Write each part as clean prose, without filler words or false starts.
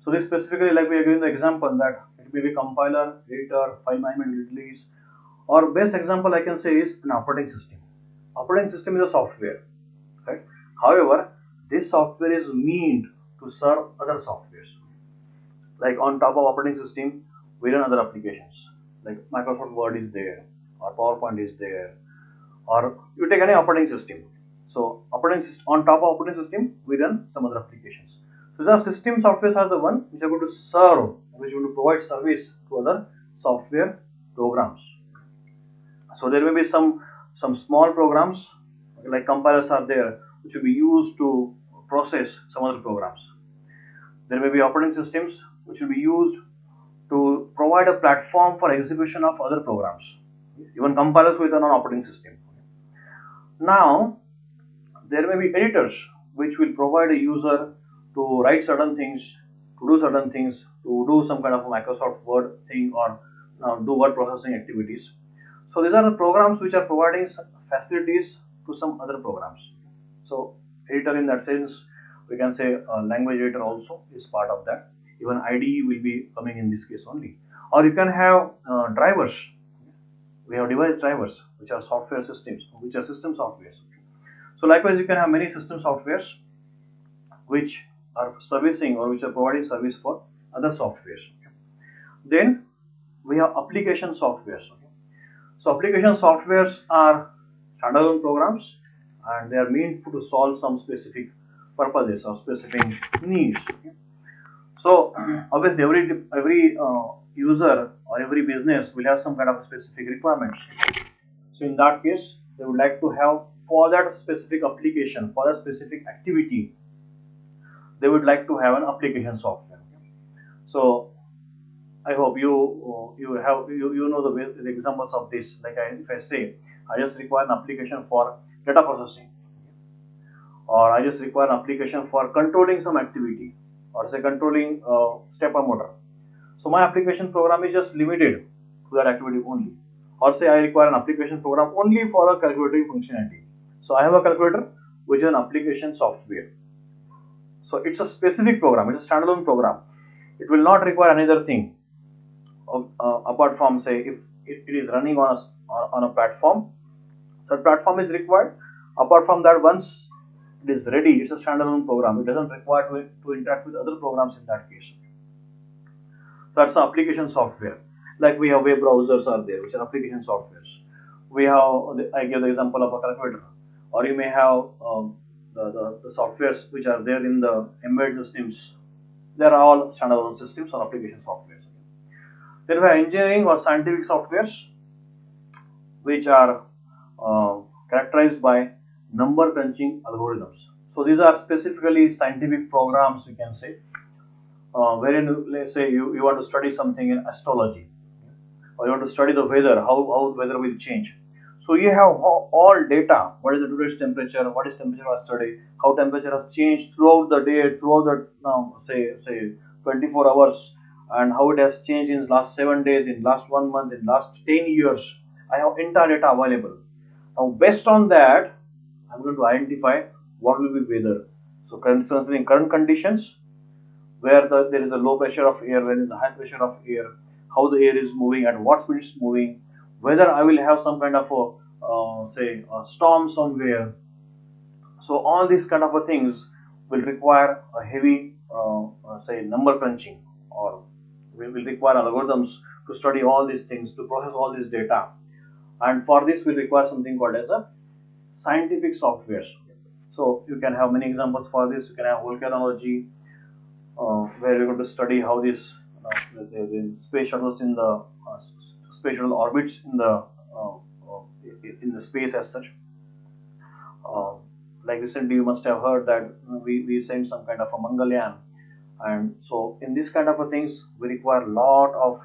So this specifically, like we are giving the example that it may be compiler, editor, file management release, or best example I can say is an operating system. Operating system is a software, right? However, this software is meant to serve other softwares. Like on top of operating system, we run other applications. Like Microsoft Word is there, or PowerPoint is there, or you take any operating system. So operating system, on top of operating system, we run some other applications. So the system softwares are the one which are going to serve, which are going to provide service to other software programs. So there may be some small programs like compilers are there which will be used to process some other programs. There may be operating systems which will be used to provide a platform for execution of other programs. Even compilers with an operating system. Now there may be editors which will provide a user to write certain things, to do certain things, to do some kind of a Microsoft Word thing, or do word processing activities. So these are the programs which are providing facilities to some other programs. So editor in that sense, we can say language editor also is part of that. Even IDE will be coming in this case only. Or you can have drivers. We have device drivers, which are software systems, which are system softwares. So likewise, you can have many system softwares which are servicing or which are providing service for other softwares. Then we have application softwares. So application softwares are standalone programs and they are meant to solve some specific purposes or specific needs. So obviously every user or every business will have some kind of specific requirements. So in that case, they would like to have for that specific application, for that specific activity, they would like to have an application software. So I hope you know the examples of this. Like if I say I just require an application for data processing, or I just require an application for controlling some activity, or say controlling stepper motor. So my application program is just limited to that activity only. Or say I require an application program only for a calculating functionality. So I have a calculator which is an application software. So it's a specific program, it's a standalone program. It will not require another thing apart from say if it is running on a platform. That platform is required. Apart from that, once it is ready, it's a standalone program. It doesn't require to interact with other programs in that case. That's the application software. Like we have web browsers are there, which are application softwares. We have, I gave the example of a calculator, or you may have the softwares which are there in the embedded systems. They are all standalone systems or application softwares. Then we have engineering or scientific softwares, which are characterized by number crunching algorithms. So these are specifically scientific programs, we can say, wherein let's say you want to study something in astrology, or you want to study the weather, how the weather will change. So you have all data. What is the today's temperature? What is temperature yesterday? How temperature has changed throughout the day, throughout the say 24 hours, and how it has changed in last 7 days, in last 1 month, in last 10 years. I have entire data available. Now based on that, I'm going to identify what will be weather. So concerning current conditions, where there is a low pressure of air, where there is a high pressure of air, how the air is moving, at what speed it's moving, whether I will have some kind of say a storm somewhere. So all these kind of things will require a heavy say number crunching, or will require algorithms to study all these things, to process all this data, and for this we require something called as a scientific software. So you can have many examples for this. You can have volcanology, where you're going to study how this the space shuttles in the space shuttle orbits uh, uh, in the space as such. Uh, like recently, you must have heard that we sent some kind of a Mangalyaan, and so in this kind of a things, we require a lot of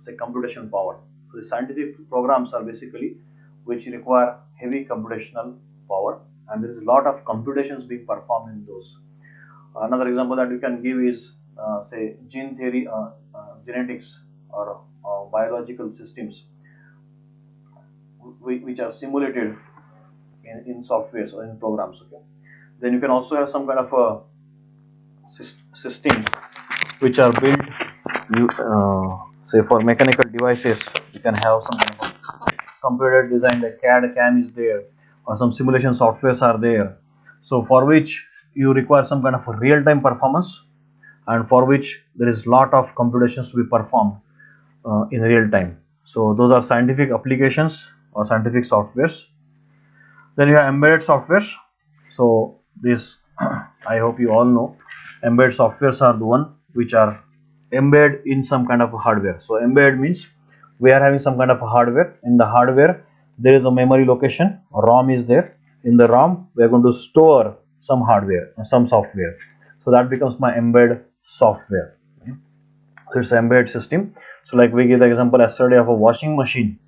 say computation power. So the scientific programs are basically which require heavy computational power, and there is a lot of computations being performed in those. Another example that you can give is say gene theory, genetics, or biological systems which are simulated in softwares or in programs. Okay, then you can also have some kind of a system which are built, you say for mechanical devices, you can have some kind of computer design, like CAD CAM is there, or some simulation softwares are there. So for which you require some kind of a real-time performance, and for which there is lot of computations to be performed in real time. So those are scientific applications or scientific softwares. Then you have embedded softwares. So this I hope you all know, embedded softwares are the one which are embedded in some kind of a hardware. So embedded means we are having some kind of a hardware. In the hardware there is a memory location, ROM is there. In the ROM we are going to store some hardware, some software. So that becomes my embedded software. So it's embedded system. So like we give the example yesterday of a washing machine.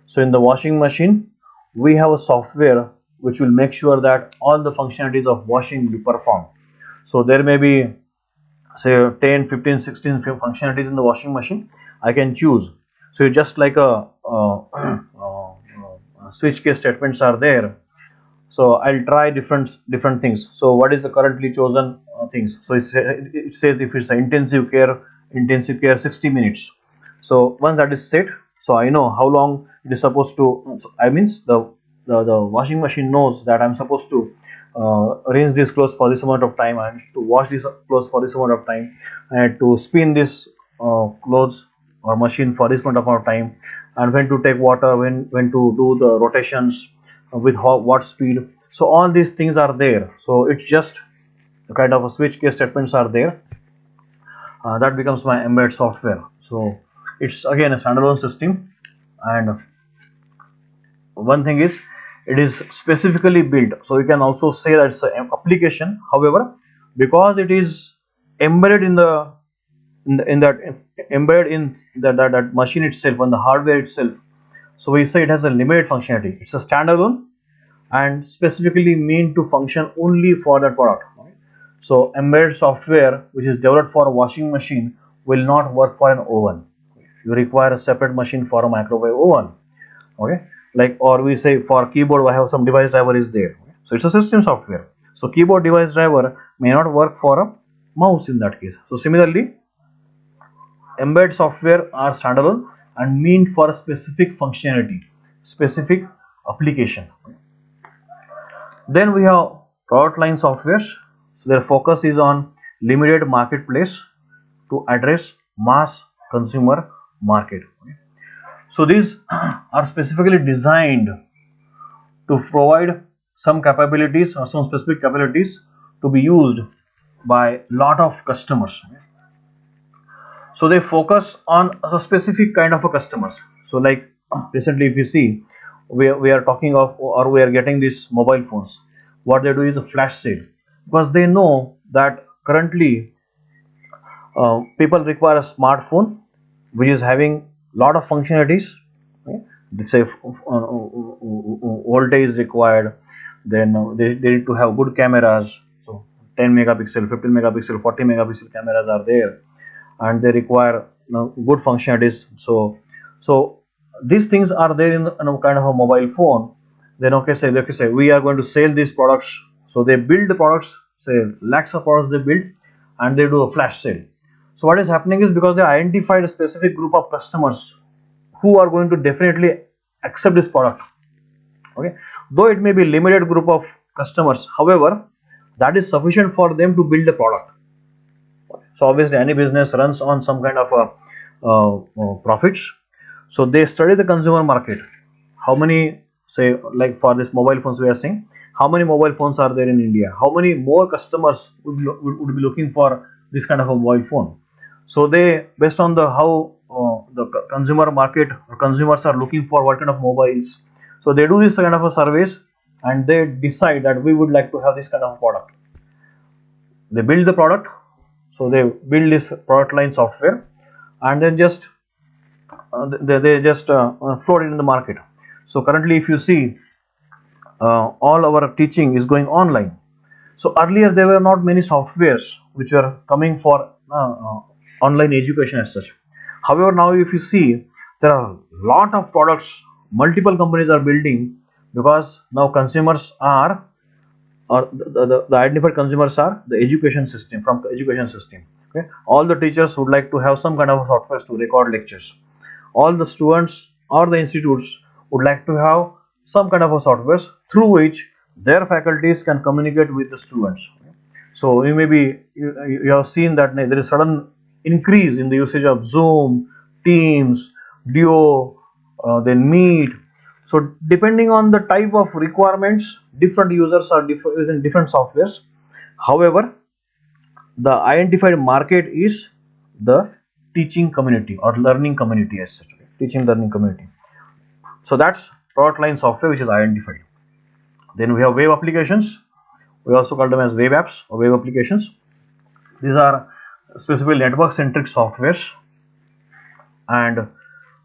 So in the washing machine, we have a software which will make sure that all the functionalities of washing will be performed. So there may be say 10, 15, 16 functionalities in the washing machine. I can choose. So just like a switch case statements are there. So I'll try different things. So what is the currently chosen things? So it says if it's an intensive care 60 minutes. So once that is set, so I know how long it is supposed to. I means the washing machine knows that I'm supposed to rinse this clothes for this amount of time, and to wash this clothes for this amount of time, and to spin this clothes or machine for this amount of time, and when to take water, when to do the rotations, with what speed. So all these things are there. So it's just a kind of a switch case statements are there. That becomes my embedded software. So it's again a standalone system, and one thing is it is specifically built. So you can also say that it's an application. However, because it is embedded in that embedded in that machine itself, on the hardware itself, so we say it has a limited functionality. It's a standalone and specifically mean to function only for that product. So embedded software which is developed for a washing machine will not work for an oven. You require a separate machine for a microwave oven. Okay, like, or we say for keyboard I have some device driver is there. So it's a system software. So keyboard device driver may not work for a mouse in that case. So similarly, embedded software are standalone and mean for a specific functionality, specific application. Then we have product line softwares. So their focus is on limited marketplace to address mass consumer market. So these are specifically designed to provide some capabilities or some specific capabilities to be used by lot of customers. So they focus on a specific kind of a customers. So like recently if you see, we are talking of, or we are getting these mobile phones. What they do is a flash sale, because they know that currently people require a smartphone which is having lot of functionalities. Okay? Let's say voltage is required, then they need to have good cameras. So 10 megapixel, 15 megapixel, 40 megapixel cameras are there, and they require good functionalities. So these things are there in a kind of a mobile phone. Then okay say we are going to sell these products. So they build the products, say lakhs of products they build, and they do a flash sale. So what is happening is, because they identified a specific group of customers who are going to definitely accept this product. Okay, though it may be limited group of customers, however that is sufficient for them to build a product. So obviously any business runs on some kind of profits. So they study the consumer market. How many, say like for this mobile phones we are saying, how many mobile phones are there in India? How many more customers would be looking for this kind of a mobile phone? So they, based on the how the consumer market or consumers are looking for what kind of mobiles, so they do this kind of a surveys, and they decide that we would like to have this kind of product. They build the product. So they build this product line software, and then just they just float it in the market. So currently if you see, all our teaching is going online. So earlier there were not many softwares which were coming for online education as such. However, now if you see, there are a lot of products multiple companies are building, because now consumers are, or the identified consumers are the education system, from education system. Okay, all the teachers would like to have some kind of software to record lectures. All the students or the institutes would like to have some kind of a software through which their faculties can communicate with the students. So you may be you have seen that there is sudden increase in the usage of Zoom, Teams, Duo, then Meet. So depending on the type of requirements, different users are using different softwares. However, the identified market is the teaching community or learning community as such. Teaching learning community. So that's product line software which is identified. Then we have web applications. We also call them as web apps or web applications. These are specifically network centric softwares, and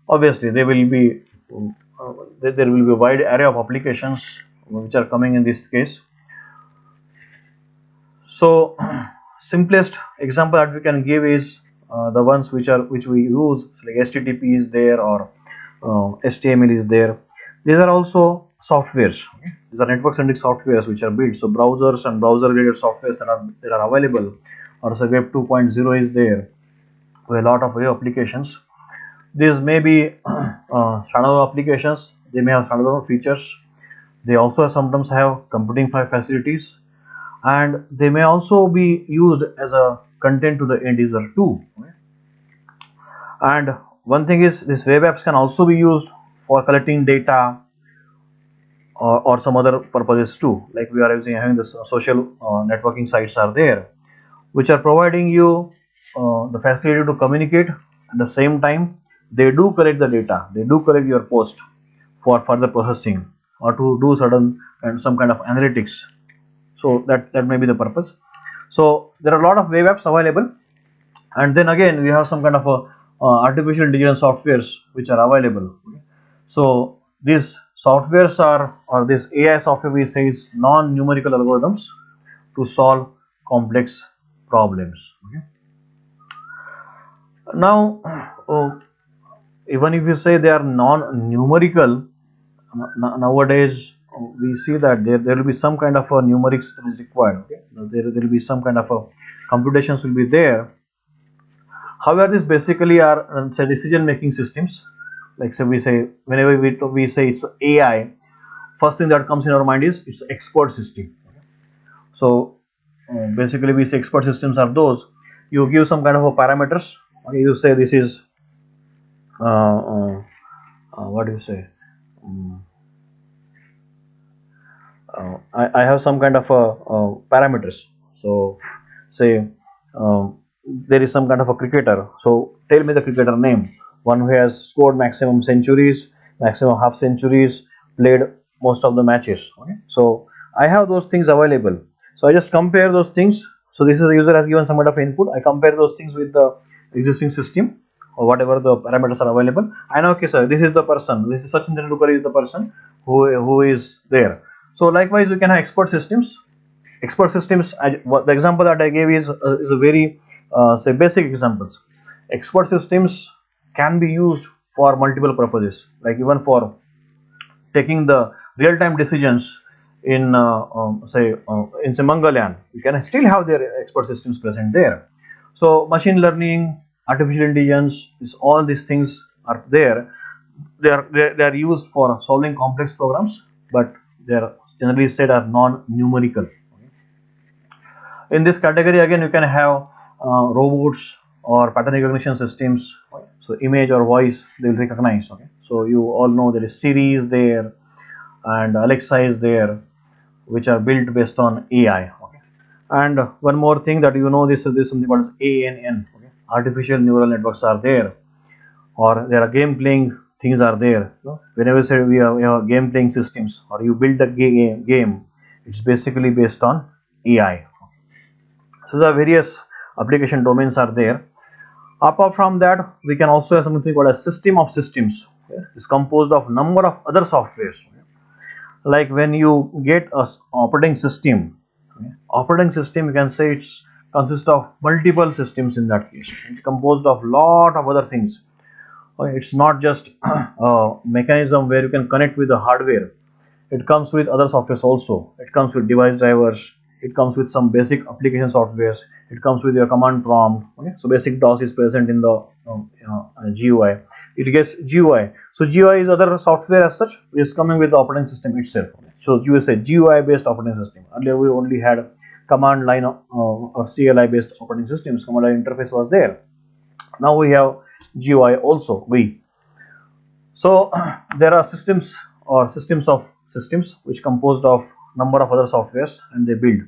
obviously they will be there will be a wide array of applications which are coming in this case. So simplest example that we can give is the ones which we use, like HTTP is there, or HTML is there. These are also softwares. Okay? These are network centric softwares which are built. So browsers and browser related softwares that are available, or so Web 2.0 is there with a lot of web applications. These may be standalone applications. They may have standalone features. They also sometimes have computing facilities, and they may also be used as a content to the end user too. And one thing is, these web apps can also be used for collecting data, or some other purposes too, like we are using having this social networking sites are there which are providing you the facility to communicate. At the same time, they do collect the data, they do collect your post for further processing, or to do certain and some kind of analytics. So that may be the purpose. So there are a lot of web apps available, and then again we have some kind of a artificial intelligence softwares which are available. So these softwares are, or this AI software we say, is non-numerical algorithms to solve complex problems. Okay. Now, even if you say they are non-numerical, nowadays we see that there will be some kind of a numerics is required. Okay. There will be some kind of a computations will be there. However, this basically are say decision making systems. Like say we say, whenever we say it's AI, first thing that comes in our mind is it's expert system. So basically we say expert systems are those you give some kind of a parameters. Okay, you say this is what do you say? Um, I have some kind of parameters. So say there is some kind of a cricketer. So tell me the cricketer name. One who has scored maximum centuries, maximum half centuries, played most of the matches. Okay? So I have those things available. So I just compare those things. So this is the user has given some kind of input. I compare those things with the existing system or whatever the parameters are available. I know, okay, sir, this is the person. This is Sachin Tendulkar is the person who is there. So likewise, we can have expert systems. Expert systems. The example that I gave is a very say basic examples. Expert systems can be used for multiple purposes, like even for taking the real-time decisions in say in say Mangalyaan. You can still have their expert systems present there. So machine learning, artificial intelligence, all these things are there. They are used for solving complex programs, but they are generally said are non-numerical. In this category, again, you can have robots or pattern recognition systems. So image or voice they will recognize. Okay, so you all know there is Siri is there and Alexa is there, which are built based on AI. Okay, and one more thing that you know, this is something called ANN. Okay, artificial neural networks are there, or there are game playing things are there. So whenever say we have game playing systems, or you build a game, it's basically based on AI. So the various application domains are there. Apart from that, we can also have something called a system of systems. Okay? It's composed of number of other softwares. Okay? Like when you get a operating system, okay? Operating system, you can say it's consists of multiple systems in that case. It's composed of lot of other things. Okay? It's not just a mechanism where you can connect with the hardware. It comes with other softwares also. It comes with device drivers, it comes with some basic application softwares, it comes with your command prompt. Okay, so basic DOS is present in the GUI. It gets GUI. So GUI is other software as such, is coming with the operating system itself. So you will say GUI based operating system. Earlier we only had command line or CLI based operating systems. Command line interface was there. Now we have GUI also. So there are systems or systems of systems which composed of number of other softwares and they build.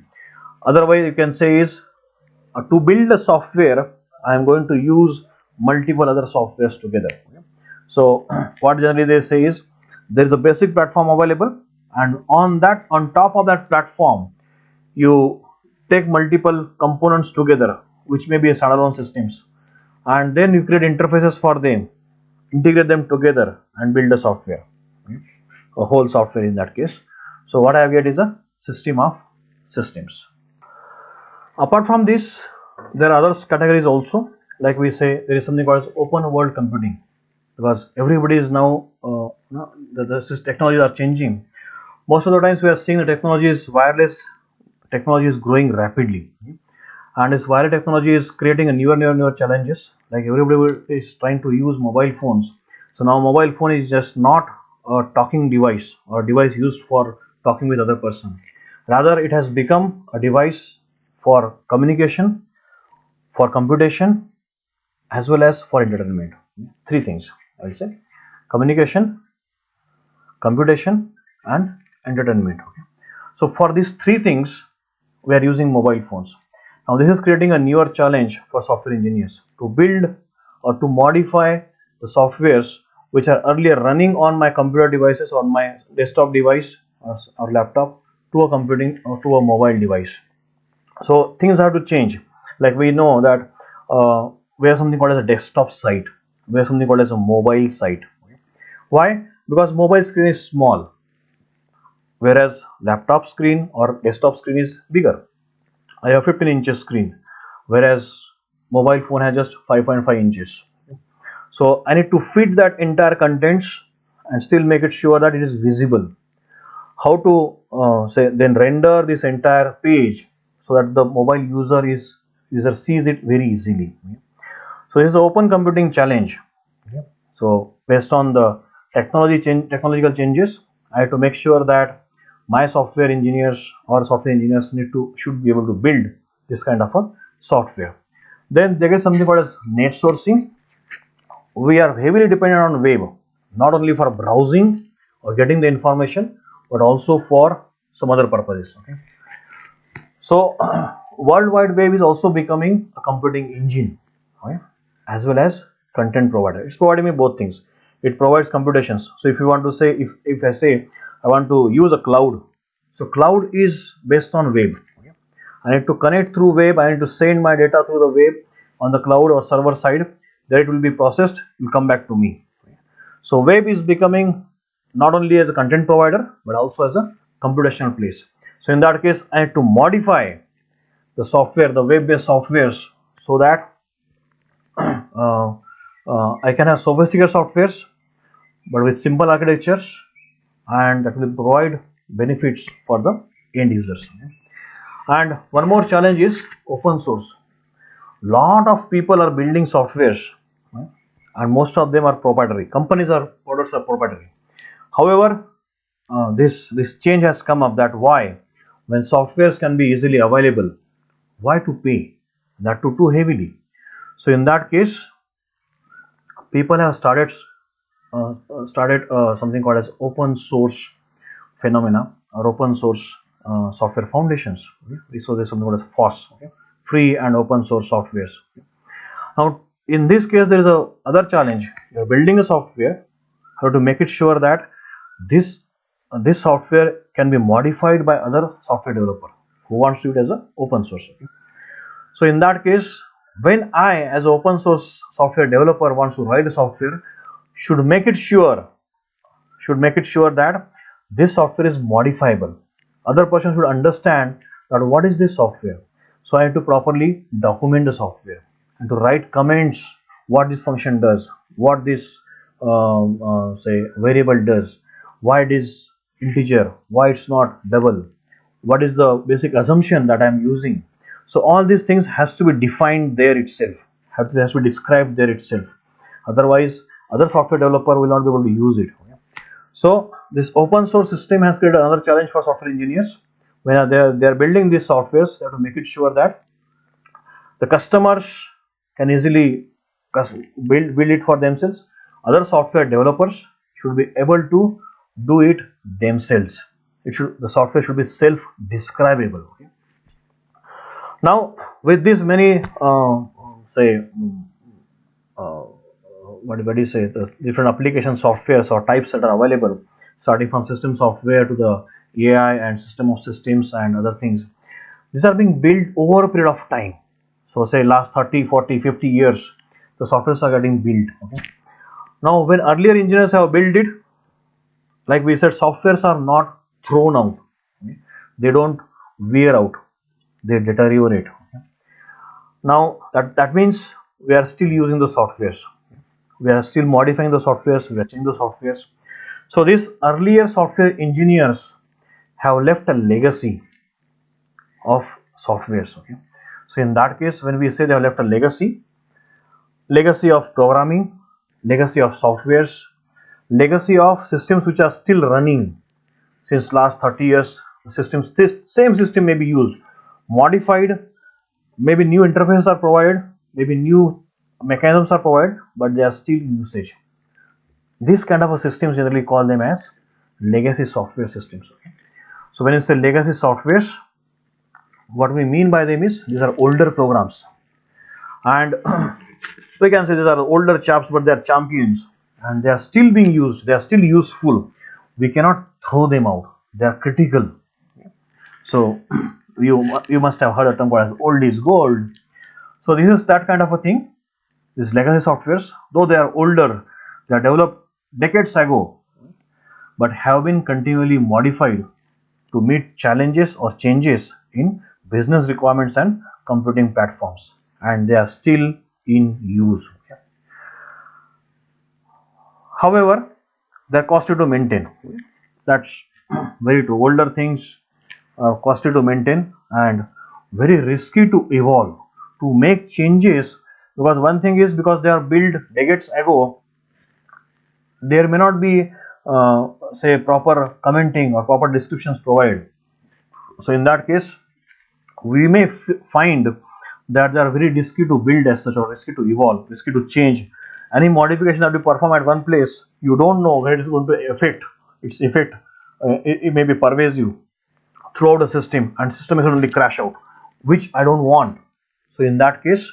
Otherwise you can say is to build a software I am going to use multiple other softwares together. So what generally they say is there is a basic platform available, and on top of that platform you take multiple components together which may be a standalone systems, and then you create interfaces for them, integrate them together and build a software, a whole software in that case. So what I have get is a system of systems. Apart from this, there are other categories also. Like we say, there is something called open world computing, because everybody is now the technologies are changing. Most of the times we are seeing the technology is wireless technology is growing rapidly, and this wireless technology is creating a newer challenges. Like everybody is trying to use mobile phones. So now mobile phone is just not a talking device or device used for talking with other person. Rather, it has become a device for communication, for computation, as well as for entertainment. Three things I will say: communication, computation, and entertainment. Okay. So for these three things, we are using mobile phones. Now this is creating a newer challenge for software engineers to build or to modify the softwares which are earlier running on my computer devices, on my desktop device or laptop, to a computing or to a mobile device. So things have to change. Like we know that we have something called as a desktop site, we have something called as a mobile site. Why? Because mobile screen is small, whereas laptop screen or desktop screen is bigger. I have 15 inches screen, whereas mobile phone has just 5.5 inches. So I need to fit that entire contents and still make it sure that it is visible. How to say then render this entire page so that the mobile user sees it very easily. So this is an open computing challenge. So based on the technological changes, I have to make sure that my software engineers or software engineers should be able to build this kind of a software. Then there is something called as net sourcing. We are heavily dependent on web, not only for browsing or getting the information, but also for some other purposes. Okay. So World Wide Web is also becoming a computing engine, okay, as well as content provider. It's providing me both things. It provides computations. So if you want to say, if I say I want to use a cloud, so cloud is based on web. Okay. I need to connect through web. I need to send my data through the web on the cloud or server side. There it will be processed. It will come back to me. So web is becoming not only as a content provider but also as a computational place. So in that case, I need to modify the software, the web-based softwares, so that I can have sophisticated softwares but with simple architectures, and that will provide benefits for the end users. And one more challenge is open source. Lot of people are building softwares, and most of them are proprietary. Companies or products are proprietary. However, this change has come up, that why, when softwares can be easily available, why to pay that too heavily? So in that case, people have started something called as open source phenomena or open source software foundations. Okay? So there's something called as FOSS, okay? Free and open source softwares. Okay? Now in this case, there is a other challenge. You're building a software, how to make it sure that this software can be modified by other software developer who wants to use it as an open source. Okay? So in that case, when I as an open source software developer wants to write a software, should make it sure that this software is modifiable. Other person should understand that what is this software. So I have to properly document the software and to write comments, what this function does, what this say variable does, why it is integer, why it's not double, what is the basic assumption that I'm using. So all these things has to be defined there itself, has to be described there itself. Otherwise, other software developer will not be able to use it. So this open source system has created another challenge for software engineers. When they are building these softwares, they have to make it sure that the customers can easily build it for themselves. Other software developers should be able to do it themselves. The software should be self-describable. Okay? Now, with these many say uh, what do you say, the different application softwares or types that are available, starting from system software to the AI and system of systems and other things, these are being built over a period of time. So say last 30, 40, 50 years, the softwares are getting built. Okay? Now when earlier engineers have built it, like we said, softwares are not thrown out. Okay? They don't wear out, they deteriorate. Okay? Now that means we are still using the softwares. We are still modifying the softwares, we are changing the softwares. So these earlier software engineers have left a legacy of softwares. Okay? So in that case, when we say they have left a legacy of programming, legacy of softwares, legacy of systems which are still running since last 30 years, systems, this same system may be used, modified, maybe new interfaces are provided, maybe new mechanisms are provided, but they are still in usage. This kind of a systems generally call them as legacy software systems. Okay? So when you say legacy softwares, what we mean by them is these are older programs, and we can say these are older chaps, but they are champions and they are still being used, they are still useful. We cannot throw them out, they are critical. So you must have heard a term called as old is gold. So this is that kind of a thing. These legacy softwares, though they are older, they are developed decades ago, but have been continually modified to meet challenges or changes in business requirements and computing platforms, and they are still in use. Okay? However, they are costly to maintain. That's very true. Older things are costly to maintain and very risky to evolve, to make changes, because one thing is, because they are built decades ago, there may not be say proper commenting or proper descriptions provided. So in that case, we may find that they are very risky to build as such, or risky to evolve, risky to change. Any modification that we perform at one place, you don't know where it is going to affect its effect. It may be pervasive throughout the system, and system is suddenly crash out, which I don't want. So in that case,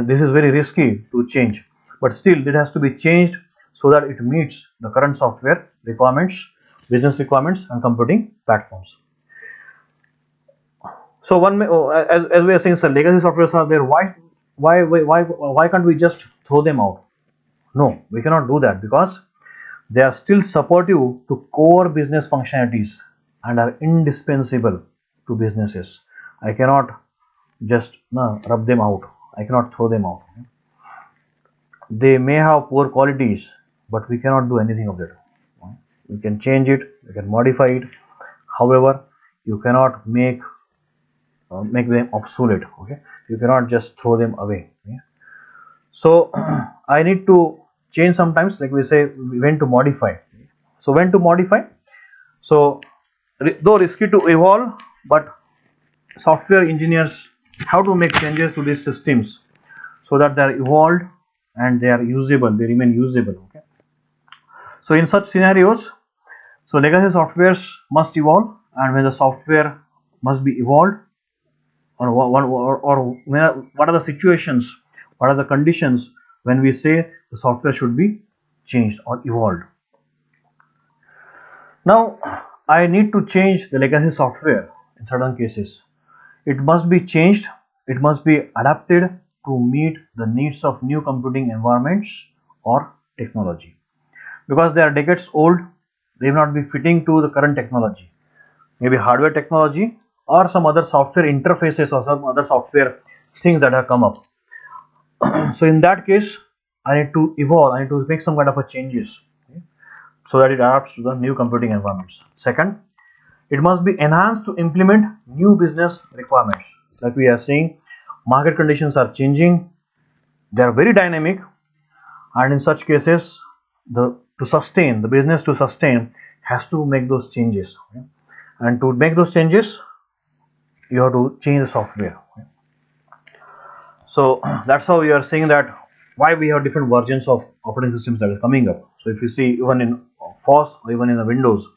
this is very risky to change, but still it has to be changed so that it meets the current software requirements, business requirements and computing platforms. So one may, as we are saying, sir, legacy softwares are there. Why can't we just throw them out? No, we cannot do that, because they are still supportive to core business functionalities and are indispensable to businesses. I cannot just rub them out. I cannot throw them out. They may have poor qualities, but we cannot do anything of that. We can change it, we can modify it. However, you cannot make them obsolete. Okay, you cannot just throw them away. Okay? So I need to change sometimes, like we say, when to modify. So when to modify? So though risky to evolve, but software engineers have to make changes to these systems so that they are evolved and they are usable, they remain usable. Okay. So in such scenarios, so legacy softwares must evolve, and when the software must be evolved, or what are the situations, what are the conditions when we say the software should be changed or evolved. Now I need to change the legacy software in certain cases. It must be changed, it must be adapted to meet the needs of new computing environments or technology. Because they are decades old, they may not be fitting to the current technology, maybe hardware technology or some other software interfaces or some other software things that have come up. So in that case, I need to evolve, I need to make some kind of a changes, okay, so that it adapts to the new computing environments. Second, It must be enhanced to implement new business requirements. Like we are saying, market conditions are changing, they are very dynamic, and in such cases, the business to sustain has to make those changes. Okay? And to make those changes, you have to change the software. Okay? So that's how we are saying that why we have different versions of operating systems that is coming up. So if you see even in FOSS or even in the Windows,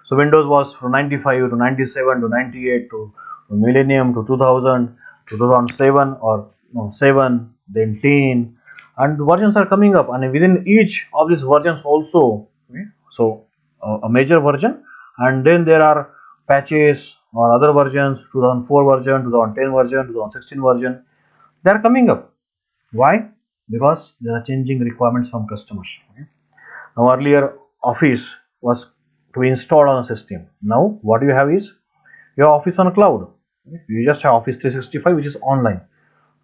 so Windows was from 95 to 97 to 98 to Millennium to 2000 to 2007 or no, 7, then 10, and the versions are coming up, and within each of these versions also, okay, so a major version, and then there are patches or other versions, 2004 version, 2010 version, 2016 version, they are coming up. Why? Because there are changing requirements from customers. Okay? Now earlier Office was to be installed on a system. Now what you have is your Office on a cloud. Okay? You just have Office 365 which is online.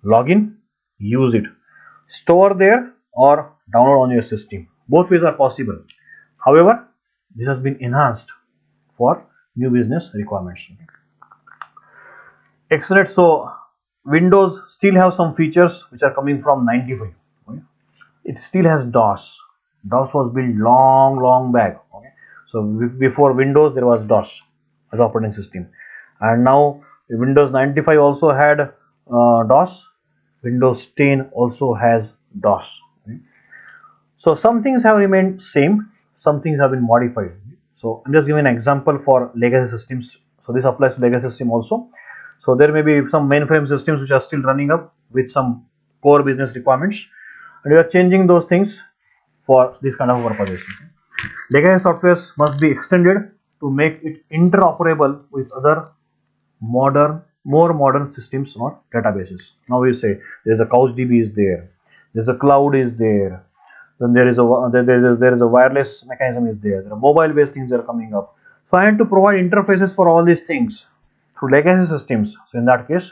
Log in, use it. Store there or download on your system. Both ways are possible. However, this has been enhanced for new business requirements. Excellent. So Windows still have some features which are coming from 95. Okay? It still has DOS. DOS was built long back. Okay? So before Windows there was DOS as operating system, and now Windows 95 also had DOS. Windows 10 also has DOS. Okay? So some things have remained same, some things have been modified. So I'm just giving an example for legacy systems. So this applies to legacy system also. So there may be some mainframe systems which are still running up with some core business requirements, and we are changing those things for this kind of purposes. Legacy softwares must be extended to make it interoperable with other more modern systems or databases. Now we say there is a CouchDB is there, there is a cloud is there, then there is a wireless mechanism is there. There are mobile based things that are coming up. So I need to provide interfaces for all these things through legacy systems. So in that case,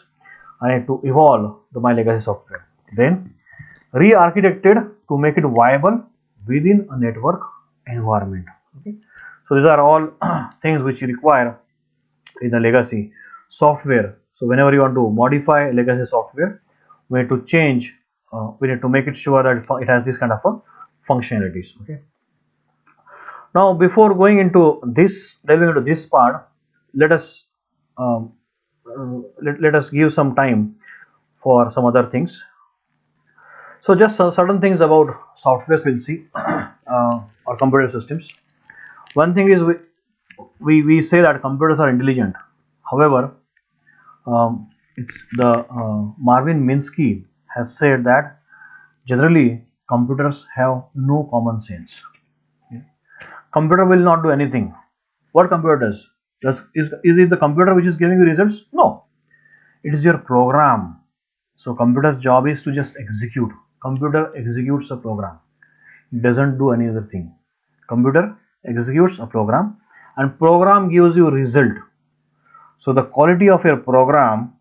I need to evolve my legacy software, then re-architected to make it viable within a network environment. Okay. So these are all things which you require in the legacy software. So whenever you want to modify legacy software, we need to change, we need to make it sure that it has this kind of a functionalities. Okay. Now before going into this, delving into this part, let us let us give some time for some other things. So just certain things about softwares we'll see or computer systems. One thing is we say that computers are intelligent. However, Marvin Minsky has said that generally computers have no common sense. Okay. Computer will not do anything. What computer does? Is it the computer which is giving you results? No, it is your program. So computer's job is to just execute. Computer executes a program. It doesn't do any other thing. Computer executes a program, and program gives you result. So the quality of your program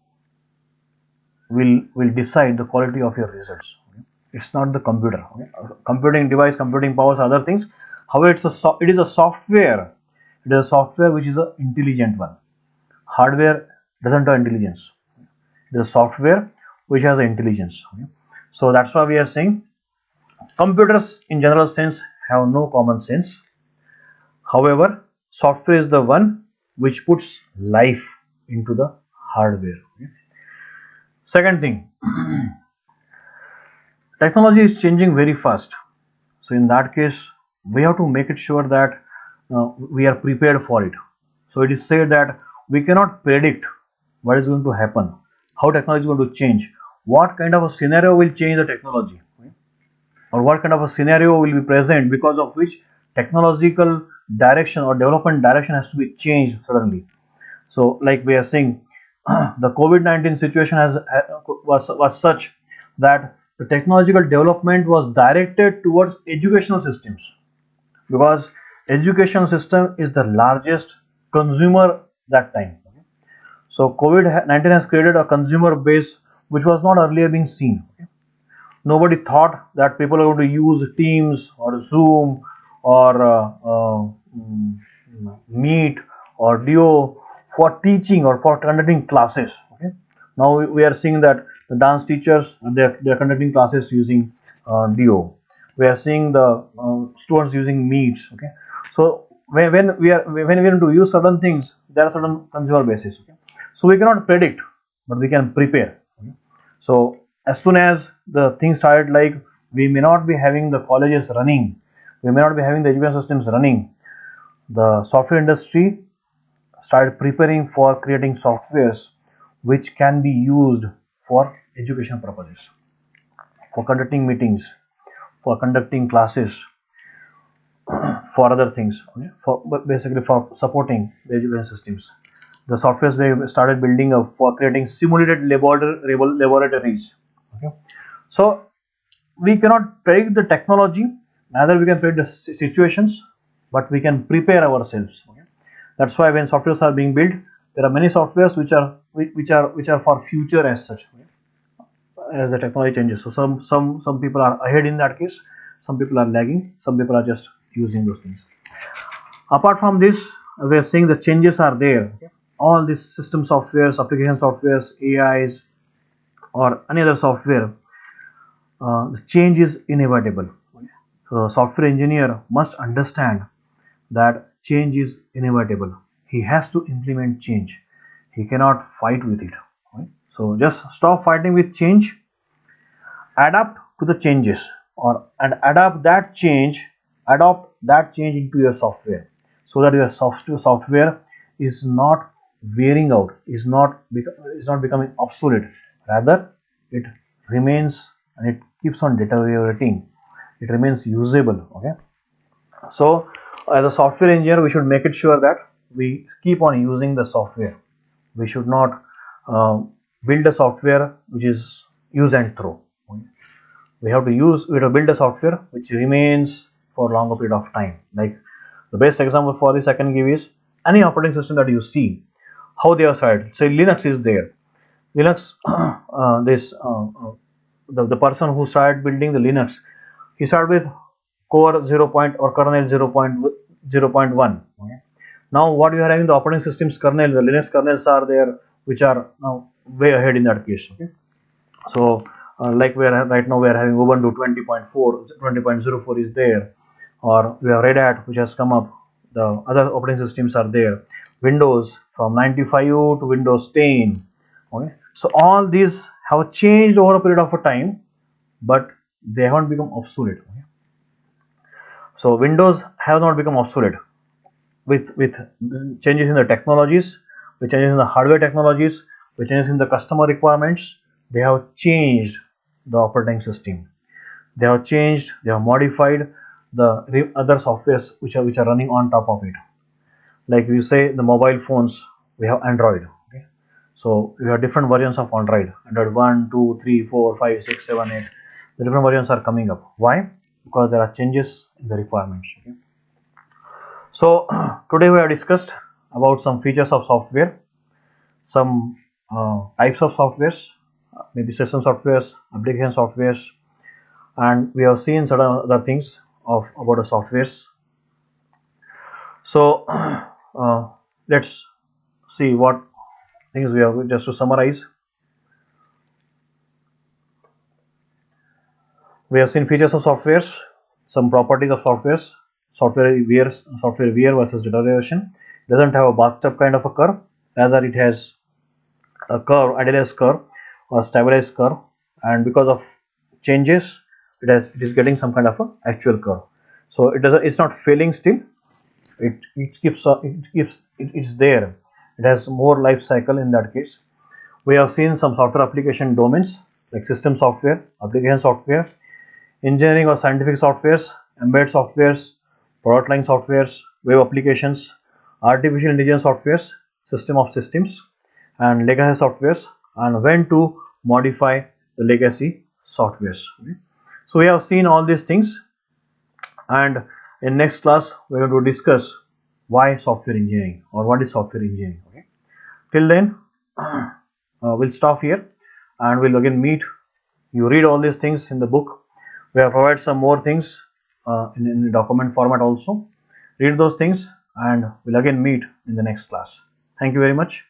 will decide the quality of your results. Okay? It's not the computer. Okay? Computing device, computing powers, other things. However, it is a software. It is a software which is an intelligent one. Hardware doesn't have intelligence. It is a software which has intelligence. Okay? So that's why we are saying computers in general sense have no common sense. However, software is the one which puts life into the hardware. Okay? Second thing, technology is changing very fast. So in that case, we have to make it sure that we are prepared for it. So it is said that we cannot predict what is going to happen, how technology is going to change, what kind of a scenario will change the technology, okay? Or what kind of a scenario will be present because of which technological direction or development direction has to be changed suddenly. So like we are saying, the COVID-19 situation was such that the technological development was directed towards educational systems, because education system is the largest consumer that time. So COVID-19 has created a consumer base which was not earlier being seen. Nobody thought that people are going to use Teams or Zoom or Meet or DO for teaching or for conducting classes. Okay. Now we are seeing that the dance teachers they are conducting classes using DO. We are seeing the students using Meets. Okay. So when we are going to use certain things, there are certain consumer basis. Okay. So we cannot predict, but we can prepare. Okay. So as soon as the things started, like we may not be having the colleges running, we may not be having the education systems running, the software industry started preparing for creating softwares which can be used for education purposes, for conducting meetings, for conducting classes, for other things, okay? For basically for supporting the education systems. The softwares we started building up for creating simulated laboratories. Okay? So we cannot predict the technology, neither we can predict the situations, but we can prepare ourselves. Okay? That's why when softwares are being built, there are many softwares which are for future as such. Okay? As the technology changes, so some people are ahead in that case, some people are lagging, some people are just using those things. Apart from this, we are seeing the changes are there. Okay? All these system softwares, application softwares, AIs, or any other software, the change is inevitable. So a software engineer must understand that change is inevitable. He has to implement change. He cannot fight with it. Right? So just stop fighting with change, adapt to the changes, or and adopt that change into your software, so that your software is not wearing out, is not becoming obsolete. Rather, it remains and it keeps on deteriorating. It remains usable. Okay. So as a software engineer, we should make it sure that we keep on using the software. We should not uh, build a software which is use and throw. We have to build a software which remains for a longer period of time. Like the best example for this I can give is any operating system that you see, how they are started. Say Linux is there. Linux, the person who started building the Linux, he started with core 0 point or kernel 0.1. Okay. Now what you are having, the operating systems kernel, the Linux kernels are there, which are now way ahead in that case. Okay. So like we are right now, we are having Ubuntu 20.4, 20.04 is there, or we have Red Hat which has come up. The other operating systems are there. Windows from 95 to Windows 10. Okay. So all these have changed over a period of a time, but they haven't become obsolete. Okay. So Windows have not become obsolete with changes in the technologies, with changes in the hardware technologies, with changes in the customer requirements. They have changed the operating system. They have changed, they have modified the other softwares which are running on top of it. Like we say, the mobile phones, we have Android. Okay, so we have different versions of Android 1, 2, 3, 4, 5, 6, 7, 8. The different versions are coming up. Why? Because there are changes in the requirements. Okay. So today we have discussed about some features of software, some types of softwares, maybe system softwares, application softwares, and we have seen certain other things of about the softwares. So let's see what things we have. Just to summarize, we have seen features of softwares, some properties of softwares, software wear versus deterioration. Doesn't have a bathtub kind of a curve, rather it has a curve, idealized curve or stabilized curve, and because of changes, it is getting some kind of a actual curve. So it's not failing still. It's there. It has more life cycle in that case. We have seen some software application domains like system software, application software, engineering or scientific softwares, embedded softwares, product line softwares, web applications, artificial intelligence softwares, system of systems, and legacy softwares, and when to modify the legacy softwares. Okay. So we have seen all these things, and in next class we are going to discuss why software engineering or what is software engineering. Okay. Till then, we'll stop here and we'll again meet. You read all these things in the book. We have provided some more things in the document format also. Read those things and we'll again meet in the next class. Thank you very much.